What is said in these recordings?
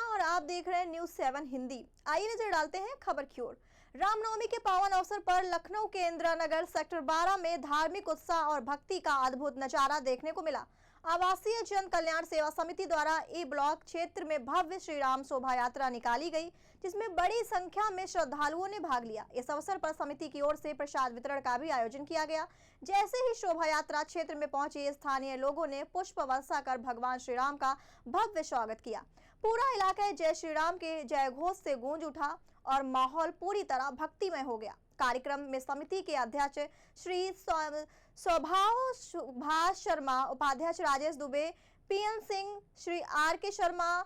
और आप देख रहे हैं न्यूज़ 7 हिंदी। आइए नजर डालते हैं खबर की ओर। रामनवमी के पावन अवसर पर लखनऊ के इंदिरा नगर सेक्टर 12 में धार्मिक उत्साह और भक्ति का अद्भुत नजारा देखने को मिला। आवासीय जन कल्याण सेवा समिति द्वारा ई ब्लॉक क्षेत्र में भव्य श्री राम शोभा यात्रा निकाली गई, जिसमें बड़ी संख्या में श्रद्धालुओं ने भाग लिया। इस अवसर पर समिति की ओर से प्रसाद वितरण का भी आयोजन किया गया। जैसे ही शोभा यात्रा क्षेत्र में पहुंची, स्थानीय लोगों ने पुष्प वर्षा कर भगवान श्री राम का भव्य स्वागत किया। पूरा इलाका जय श्री राम के जय घोष से गूंज उठा और माहौल पूरी तरह भक्तिमय हो गया। कार्यक्रम में समिति के अध्यक्ष श्री स्वभाव सुभाष शर्मा, उपाध्यक्ष राजेश दुबे, पीएन सिंह, श्री आर.के. शर्मा,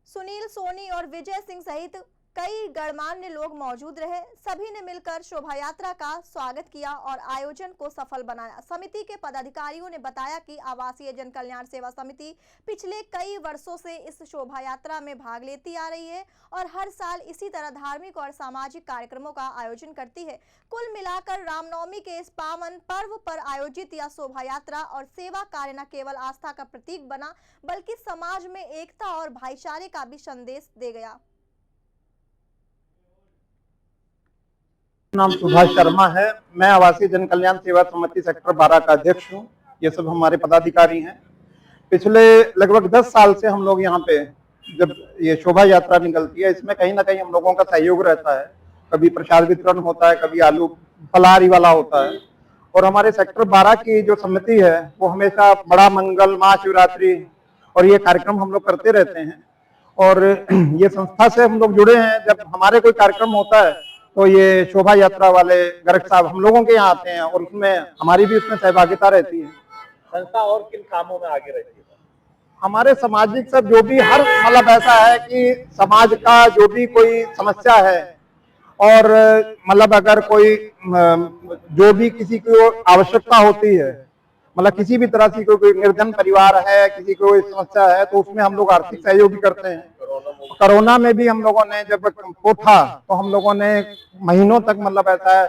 सुनील सोनी और विजय सिंह सहित कई गणमान्य लोग मौजूद रहे। सभी ने मिलकर शोभा यात्रा का स्वागत किया और आयोजन को सफल बनाया। समिति के पदाधिकारियों ने बताया कि आवासीय जन कल्याण सेवा समिति पिछले कई वर्षों से इस शोभा यात्रा में भाग लेती आ रही है और हर साल इसी तरह धार्मिक और सामाजिक कार्यक्रमों का आयोजन करती है। कुल मिलाकर रामनवमी के इस पावन पर्व पर आयोजित यह शोभा यात्रा और सेवा कार्य न केवल आस्था का प्रतीक बना, बल्कि समाज में एकता और भाईचारे का भी संदेश दे गया। नाम सुभाष शर्मा है। मैं आवासीय जन कल्याण सेवा समिति सेक्टर 12 का अध्यक्ष हूँ। ये सब हमारे पदाधिकारी हैं। पिछले लगभग 10 साल से हम लोग यहाँ पे जब ये शोभा यात्रा निकलती है, इसमें कहीं ना कहीं हम लोगों का सहयोग रहता है। कभी प्रसाद वितरण होता है, कभी आलू फलाहारी वाला होता है। और हमारे सेक्टर 12 की जो समिति है वो हमेशा बड़ा मंगल, महाशिवरात्रि और ये कार्यक्रम हम लोग करते रहते हैं। और ये संस्था से हम लोग जुड़े हैं। जब हमारे कोई कार्यक्रम होता है तो ये शोभा यात्रा वाले गर्ग साहब हम लोगों के यहाँ आते हैं और उसमें हमारी भी उसमें सहभागिता रहती है। संस्था और किन कामों में आगे रहती है? हमारे सामाजिक सब जो भी हर मतलब ऐसा है कि समाज का जो भी कोई समस्या है और मतलब अगर कोई जो भी किसी को आवश्यकता होती है, मतलब किसी भी तरह से कोई निर्धन परिवार है, किसी को कोई समस्या है, तो उसमें हम लोग आर्थिक सहयोग भी करते हैं। कोरोना में भी हम लोगों ने जब वो था तो हम लोगों ने महीनों तक मतलब ऐसा है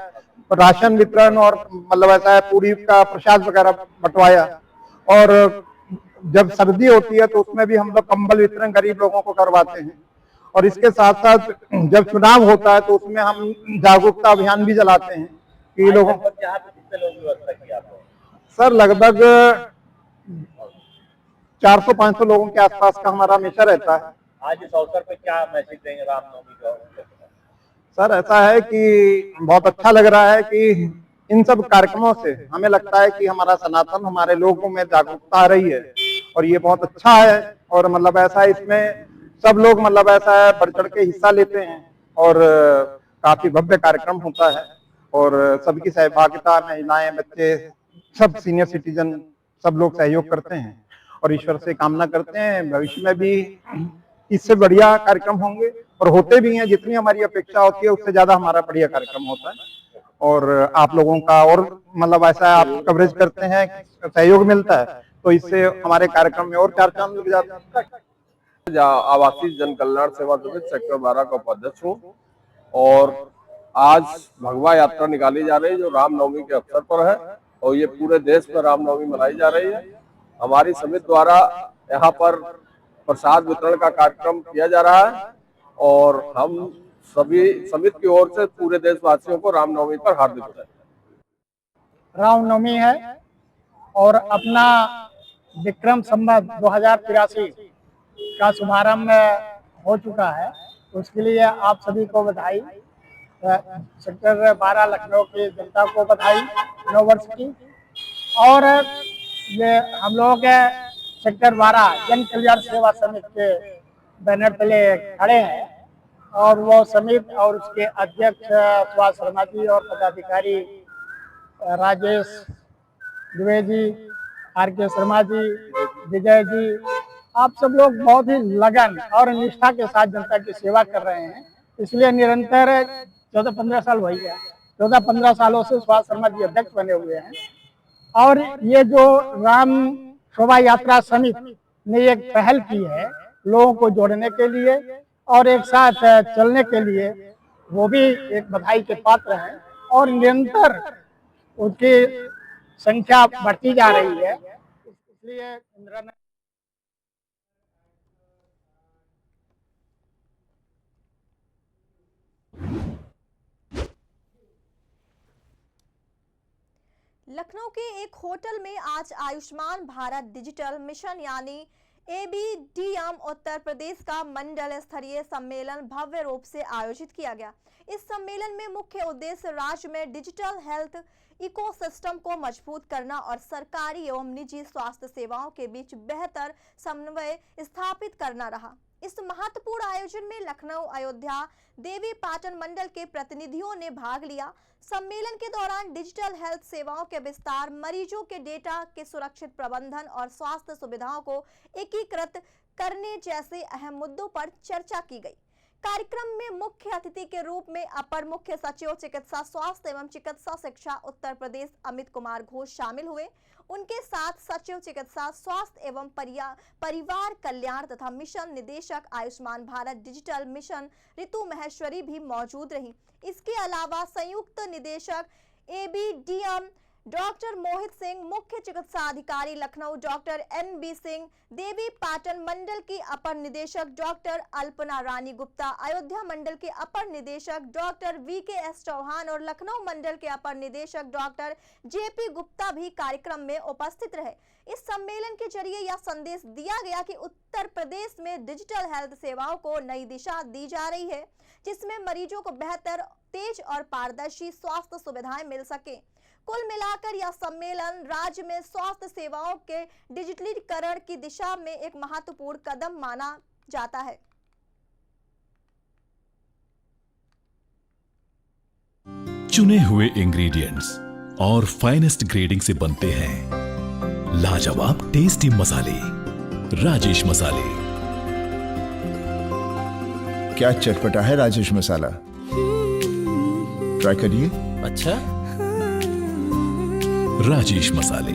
राशन वितरण और मतलब ऐसा है पूरी का प्रसाद वगैरह बंटवाया। और जब सर्दी होती है तो उसमें भी हम लोग कंबल वितरण गरीब लोगों को करवाते हैं। और इसके साथ साथ जब चुनाव होता है तो उसमें हम जागरूकता अभियान भी चलाते हैं कि लोगों को। सर लगभग 400-500 लोगों के आसपास का हमारा हमेशा रहता है। आज इस अवसर पर क्या मैसेज देंगे रामनवमी का? सर ऐसा है कि बहुत अच्छा लग रहा है कि इन सब कार्यक्रमों से हमें लगता है कि हमारा सनातन, हमारे लोगों में जागरूकता आ रही है और ये बहुत अच्छा है। और मतलब ऐसा है इसमें सब लोग मतलब ऐसा है बढ़ चढ़ के हिस्सा लेते हैं और काफी भव्य कार्यक्रम होता है और सबकी सहभागिता, महिलाएं, बच्चे, सब सीनियर सिटीजन सब लोग सहयोग करते हैं और ईश्वर से कामना करते हैं भविष्य में भी इससे बढ़िया कार्यक्रम होंगे और होते भी हैं। जितनी हमारी अपेक्षा होती है उससे ज्यादा हमारा बढ़िया कार्यक्रम होता है और आप लोगों का और मतलब ऐसा आप कवरेज करते हैं, सहयोग मिलता है तो इससे हमारे कार्यक्रम में और चार चांद लग जाते हैं। आवासीय जन कल्याण सेवा समिति सेक्टर 12 का उपाध्यक्ष हूँ और आज भगवा यात्रा निकाली जा रही है जो रामनवमी के अवसर पर है और ये पूरे देश में रामनवमी मनाई जा रही है। हमारी समिति द्वारा यहाँ पर प्रसाद वितरण का कार्यक्रम किया जा रहा है और हम सभी समिति की ओर से पूरे देशवासियों को रामनवमी पर हार्दिक बधाई। रामनवमी है और अपना विक्रम संवत 2083 का शुभारंभ हो चुका है। उसके लिए आप सभी को बधाई, सेक्टर 12 लखनऊ की जनता को बधाई नव वर्ष की। और ये हम लोग सेक्टर 12 जन कल्याण सेवा समिति के बैनर तले खड़े हैं और वो समिति और उसके अध्यक्ष सुभाष शर्मा जी और पदाधिकारी राजेश दुबे जी, आर.के. शर्मा जी, विजय जी, आप सब लोग बहुत ही लगन और निष्ठा के साथ जनता की सेवा कर रहे हैं। इसलिए निरंतर 14-15 साल हो गया, 14-15 सालों से सुभाष शर्मा जी अध्यक्ष बने हुए हैं। और ये जो राम शोभा यात्रा समिति ने एक पहल की है लोगों को जोड़ने के लिए और एक साथ चलने के लिए, वो भी एक बधाई के पात्र हैं और निरंतर उनकी संख्या बढ़ती जा रही है। इसलिए लखनऊ के एक होटल में आज आयुष्मान भारत डिजिटल मिशन यानी ABDM उत्तर प्रदेश का मंडल स्तरीय सम्मेलन भव्य रूप से आयोजित किया गया। इस सम्मेलन में मुख्य उद्देश्य राज्य में डिजिटल हेल्थ इकोसिस्टम को मजबूत करना और सरकारी एवं निजी स्वास्थ्य सेवाओं के बीच बेहतर समन्वय स्थापित करना रहा। इस महत्वपूर्ण आयोजन में लखनऊ, अयोध्या, देवी पाटन मंडल के प्रतिनिधियों ने भाग लिया। सम्मेलन के दौरान डिजिटल हेल्थ सेवाओं के विस्तार, मरीजों के डेटा के सुरक्षित प्रबंधन और स्वास्थ्य सुविधाओं को एकीकृत करने जैसे अहम मुद्दों पर चर्चा की गई। कार्यक्रम में मुख्य अतिथि के रूप में अपर मुख्य सचिव चिकित्सा स्वास्थ्य एवं चिकित्सा शिक्षा उत्तर प्रदेश अमित कुमार घोष शामिल हुए। उनके साथ सचिव चिकित्सा स्वास्थ्य एवं परिवार कल्याण तथा मिशन निदेशक आयुष्मान भारत डिजिटल मिशन ऋतु महेश्वरी भी मौजूद रही। इसके अलावा संयुक्त निदेशक ABDM डॉक्टर मोहित सिंह, मुख्य चिकित्सा अधिकारी लखनऊ डॉक्टर NB सिंह, देवी पाटन मंडल की अपर निदेशक डॉक्टर अल्पना रानी गुप्ता, अयोध्या मंडल के अपर निदेशक डॉक्टर VKS चौहान और लखनऊ मंडल के अपर निदेशक डॉक्टर JP गुप्ता भी कार्यक्रम में उपस्थित रहे। इस सम्मेलन के जरिए यह संदेश दिया गया कि उत्तर प्रदेश में डिजिटल हेल्थ सेवाओं को नई दिशा दी जा रही है, जिसमें मरीजों को बेहतर, तेज और पारदर्शी स्वास्थ्य सुविधाएं मिल सके। कुल मिलाकर यह सम्मेलन राज्य में स्वास्थ्य सेवाओं के डिजिटलीकरण की दिशा में एक महत्वपूर्ण कदम माना जाता है। चुने हुए इंग्रेडिएंट्स और फाइनेस्ट ग्रेडिंग से बनते हैं लाजवाब टेस्टी मसाले, राजेश मसाले। क्या चटपटा है राजेश मसाला, ट्राई करिए। अच्छा, राजेश मसाले।